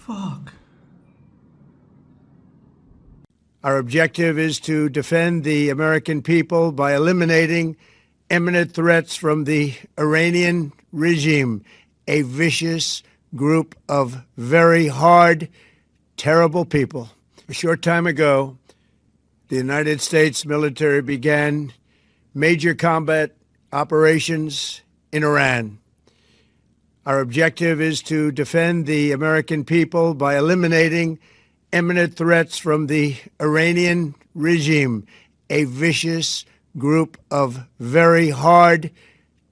Fuck. Our objective is to defend the American people by eliminating imminent threats from the Iranian regime, a vicious group of very hard, terrible people. A short time ago, the United States military began major combat operations in Iran. Our objective is to defend the American people by eliminating imminent threats from the Iranian regime, a vicious group of very hard,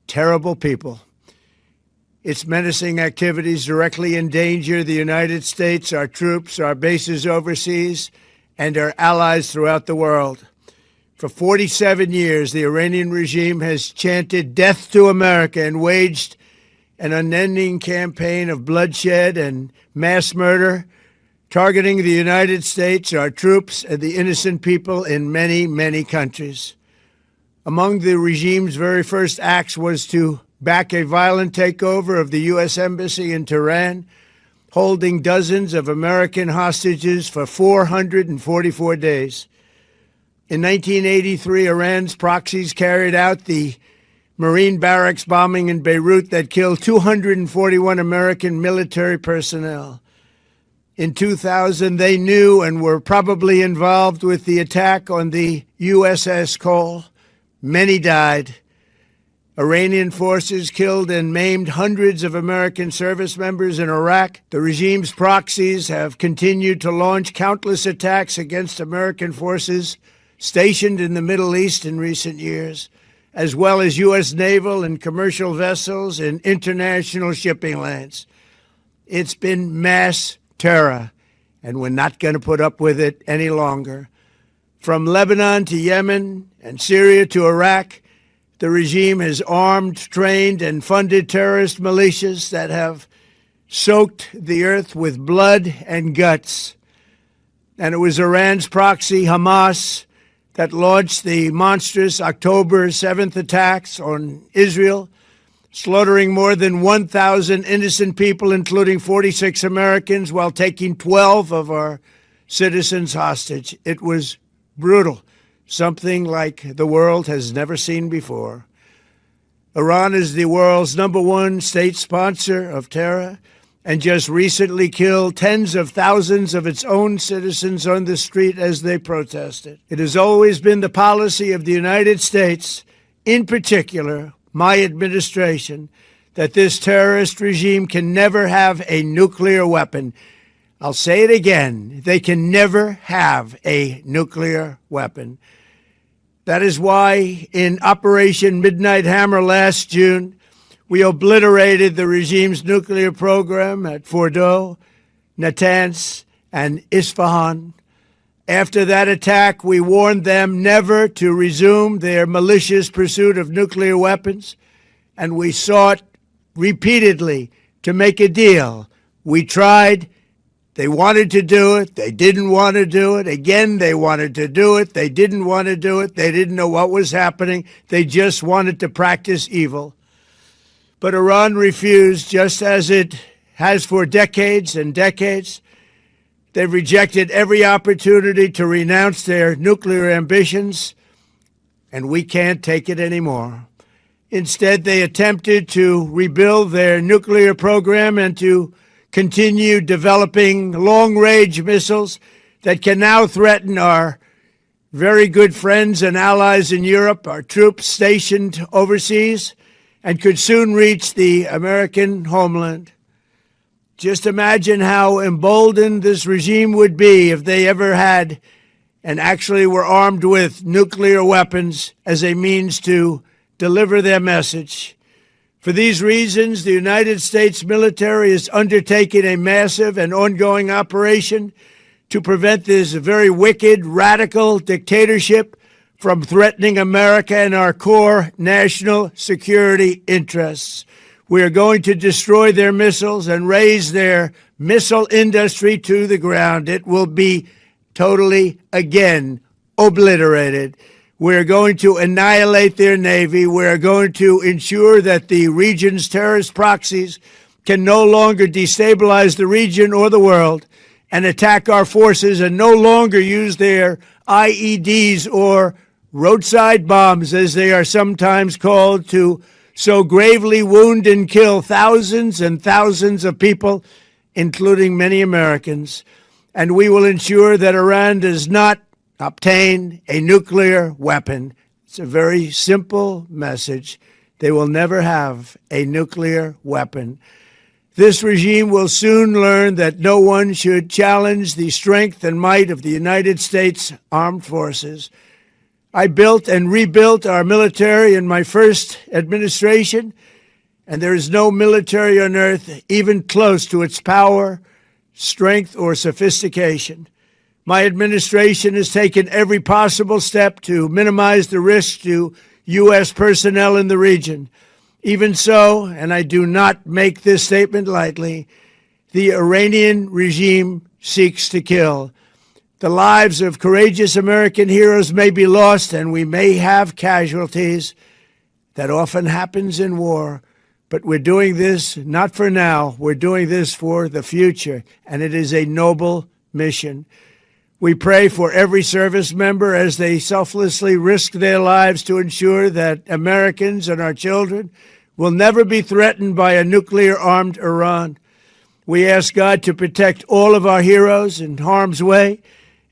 terrible people. Its menacing activities directly endanger the United States, our troops, our bases overseas, and our allies throughout the world. For 47 years, the Iranian regime has chanted death to America and waged an unending campaign of bloodshed and mass murder, targeting the United States, our troops, and the innocent people in many, many countries. Among the regime's very first acts was to back a violent takeover of the U.S. Embassy in Tehran, holding dozens of American hostages for 444 days. In 1983, Iran's proxies carried out the Marine barracks bombing in Beirut that killed 241 American military personnel. In 2000, they knew and were probably involved with the attack on the USS Cole. Many died. Iranian forces killed and maimed hundreds of American service members in Iraq. The regime's proxies have continued to launch countless attacks against American forces stationed in the Middle East in recent years, as well as U.S. naval and commercial vessels and international shipping lanes. It's been mass terror, and we're not going to put up with it any longer. From Lebanon to Yemen and Syria to Iraq, the regime has armed, trained, and funded terrorist militias that have soaked the earth with blood and guts. And it was Iran's proxy, Hamas, that launched the monstrous October 7th attacks on Israel, slaughtering more than 1,000 innocent people, including 46 Americans, while taking 12 of our citizens hostage. It was brutal, something like the world has never seen before. Iran is the world's #1 state sponsor of terror and just recently killed tens of thousands of its own citizens on the street as they protested. It has always been the policy of the United States, in particular, my administration, that this terrorist regime can never have a nuclear weapon. I'll say it again. They can never have a nuclear weapon. That is why in Operation Midnight Hammer last June, we obliterated the regime's nuclear program at Fordow, Natanz, and Isfahan. After that attack, we warned them never to resume their malicious pursuit of nuclear weapons, and we sought repeatedly to make a deal. We tried. They wanted to do it. They didn't want to do it. Again, they wanted to do it. They didn't want to do it. They didn't know what was happening. They just wanted to practice evil. But Iran refused, just as it has for decades and decades. They've rejected every opportunity to renounce their nuclear ambitions, and we can't take it anymore. Instead, they attempted to rebuild their nuclear program and to continue developing long-range missiles that can now threaten our very good friends and allies in Europe, our troops stationed overseas, and could soon reach the American homeland. Just imagine how emboldened this regime would be if they ever had and actually were armed with nuclear weapons as a means to deliver their message. For these reasons, the United States military is undertaking a massive and ongoing operation to prevent this very wicked, radical dictatorship from threatening America and our core national security interests. We are going to destroy their missiles and raise their missile industry to the ground. It will be totally, again, obliterated. We're going to annihilate their Navy. We're going to ensure that the region's terrorist proxies can no longer destabilize the region or the world and attack our forces, and no longer use their IEDs or roadside bombs, as they are sometimes called, to so gravely wound and kill thousands and thousands of people, including many Americans. And we will ensure that Iran does not obtain a nuclear weapon. It's a very simple message. They will never have a nuclear weapon. This regime will soon learn that no one should challenge the strength and might of the United States Armed Forces. I built and rebuilt our military in my first administration, and there is no military on earth even close to its power, strength, or sophistication. My administration has taken every possible step to minimize the risk to U.S. personnel in the region. Even so, and I do not make this statement lightly, the Iranian regime seeks to kill. The lives of courageous American heroes may be lost, and we may have casualties. That often happens in war. But we're doing this not for now. We're doing this for the future, and it is a noble mission. We pray for every service member as they selflessly risk their lives to ensure that Americans and our children will never be threatened by a nuclear-armed Iran. We ask God to protect all of our heroes in harm's way,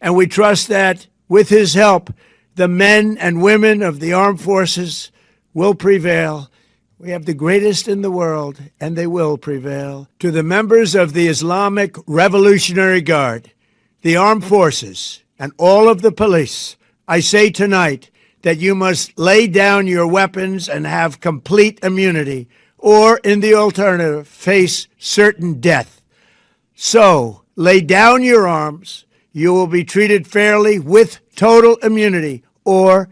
and we trust that, with his help, the men and women of the armed forces will prevail. We have the greatest in the world, and they will prevail. To the members of the Islamic Revolutionary Guard, the armed forces, and all of the police, I say tonight that you must lay down your weapons and have complete immunity, or, in the alternative, face certain death. So, lay down your arms. You will be treated fairly with total immunity, or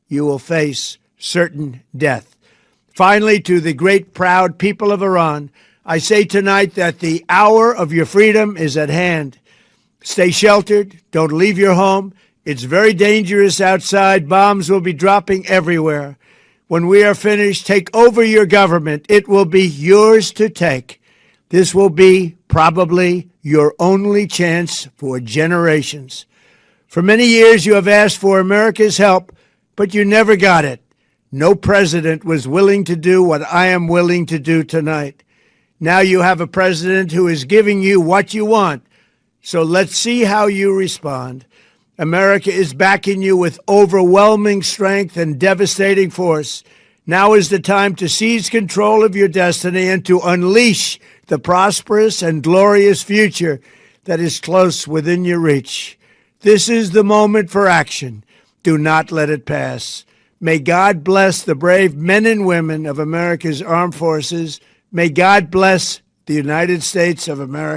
you will face certain death. Finally, to the great proud people of Iran, I say tonight that the hour of your freedom is at hand. Stay sheltered. Don't leave your home. It's very dangerous outside. Bombs will be dropping everywhere. When we are finished, take over your government. It will be yours to take. This will be probably your only chance for generations. For many years, you have asked for America's help, but you never got it. No president was willing to do what I am willing to do tonight. Now you have a president who is giving you what you want. So let's see how you respond. America is backing you with overwhelming strength and devastating force. Now is the time to seize control of your destiny and to unleash the prosperous and glorious future that is close within your reach. This is the moment for action. Do not let it pass. May God bless the brave men and women of America's armed forces. May God bless the United States of America.